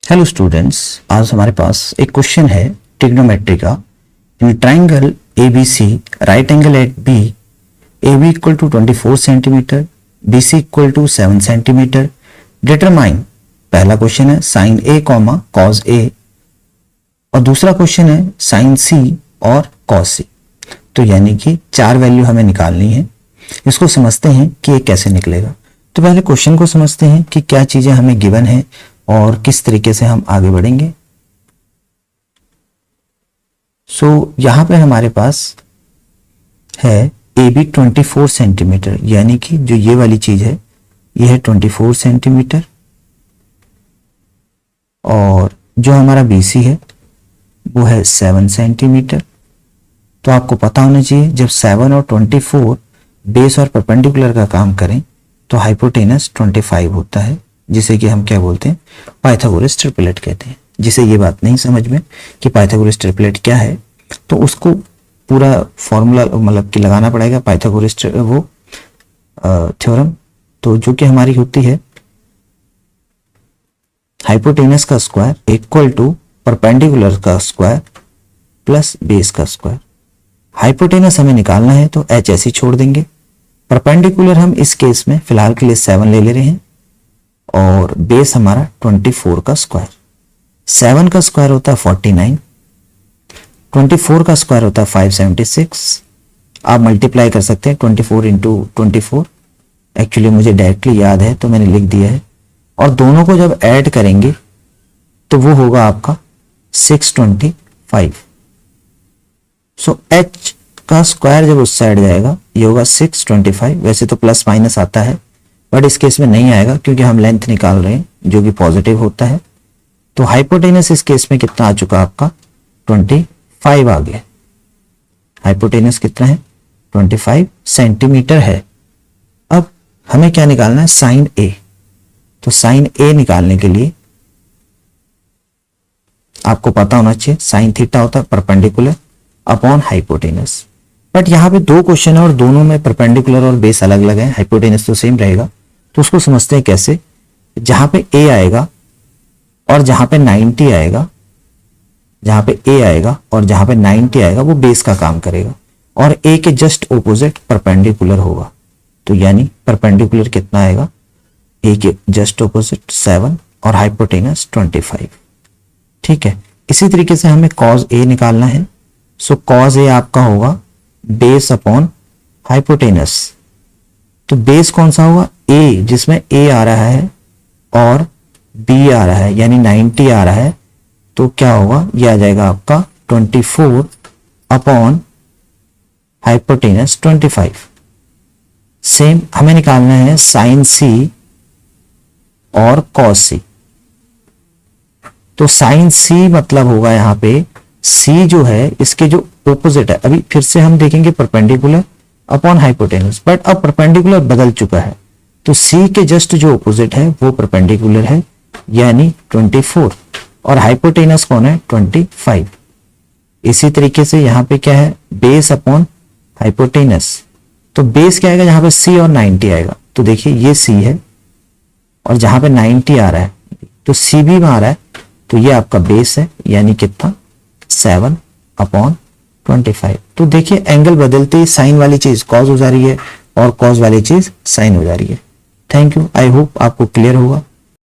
Hello students, आज हमारे पास एक क्वेश्चन है ट्रिग्नोमेट्री का। In triangle ABC right angle at B, AB equal to 24 centimetre, BC equal to 7 centimetre, determine. पहला question है sine A comma cos A और दूसरा क्वेश्चन है साइन C और कॉस C। तो यानी कि चार वैल्यू हमें निकालनी है। इसको समझते हैं कि ये कैसे निकलेगा। तो पहले क्वेश्चन को समझते हैं कि क्या चीजें हमें गिवन है और किस तरीके से हम आगे बढ़ेंगे। यहां पे हमारे पास है AB 24 सेंटीमीटर, यानी कि जो ये वाली चीज है ये है 24 सेंटीमीटर, और जो हमारा BC है वो है 7 सेंटीमीटर। तो आपको पता होना चाहिए जब 7 और 24 बेस और परपेंडिकुलर का काम करें तो हाइपोटेनस 25 होता है, जिसे कि हम क्या बोलते हैं, पाइथागोरस ट्रिपलेट कहते हैं। जिसे ये बात नहीं समझ में कि पाइथागोरस ट्रिपलेट क्या है, तो उसको पूरा फॉर्मूला मतलब कि लगाना पड़ेगा, पाइथागोरस थ्योरम। तो जो कि हमारी होती है हाइपोटेनस का स्क्वायर इक्वल टू परपेंडिकुलर का स्क्वायर प्लस बेस का स्क्वायर। हाइपोटेनस हमें निकालना है तो h ऐसे छोड़ देंगे। परपेंडिकुलर हम इस केस में फिलहाल के लिए 7 ले रहे हैं और बेस हमारा 24 का स्क्वायर। 7 का स्क्वायर होता है 49, 24 का स्क्वायर होता है 576। आप मल्टीप्लाई कर सकते हैं 24 इंटू 24। एक्चुअली मुझे डायरेक्टली याद है तो मैंने लिख दिया है। और दोनों को जब ऐड करेंगे तो वो होगा आपका 625। सो h का स्क्वायर जब उस साइड जाएगा ये होगा 625। वैसे तो प्लस माइनस आता है बट इस केस में नहीं आएगा क्योंकि हम लेंथ निकाल रहे हैं जो कि पॉजिटिव होता है। तो हाइपोटेनस इस केस में कितना आ चुका आपका 25 आ गया। हाइपोटेनस कितना है 25 सेंटीमीटर है। अब हमें क्या निकालना है, साइन A। तो साइन A निकालने के लिए आपको पता होना चाहिए साइन थीटा होता है परपेंडिकुलर अपॉन हाइपोटेनस। बट यहां पे दो क्वेश्चन है और दोनों में परपेंडिकुलर और बेस अलग अलग है, हाइपोटेनस तो सेम रहेगा। तो उसको समझते हैं कैसे। जहां पे A आएगा और जहां पे 90 आएगा, जहां पे A आएगा और जहां पे 90 आएगा वो बेस का काम करेगा और A के जस्ट ऑपोजिट परपेंडिकुलर होगा। तो यानी परपेंडिकुलर कितना आएगा, A के जस्ट ऑपोजिट 7 और हाइपोटेनस 25। ठीक है, इसी तरीके से हमें कॉस A निकालना है। सो कॉस A आपका होगा बेस अपॉन हाइपोटेनस। तो बेस कौन सा होगा, A, जिसमें A आ रहा है और B आ रहा है यानी 90 आ रहा है। तो क्या होगा, ये आ जाएगा आपका 24 अपॉन हाइपोटेनस 25। सेम हमें निकालना है साइन C और कॉस C। तो साइन C मतलब होगा यहाँ पे C जो है इसके जो ऑपोजिट है। अभी फिर से हम देखेंगे परपेंडिकुलर अपॉन हाइपोटेनस, बट अब परपेंडिकुलर बदल चुका है तो C के जस्ट जो ऑपोजिट है वो परपेंडिकुलर है यानी 24 और हाइपोटेनस कौन है 25। इसी तरीके से यहाँ पे क्या है, बेस अपॉन हाइपोटेनस। तो बेस क्या आएगा, जहां पे C और 90 आएगा। तो देखिए ये C है और जहां पे 90 आ रहा है तो C भी में आ रहा है, तो ये आपका बेस है यानी कितना 7 अपॉन 25। तो देखिए एंगल बदलते ही साइन वाली चीज कॉस हो जा रही है और कॉस वाली चीज साइन हो जा रही है। थैंक यू, आई होप आपको क्लियर होगा।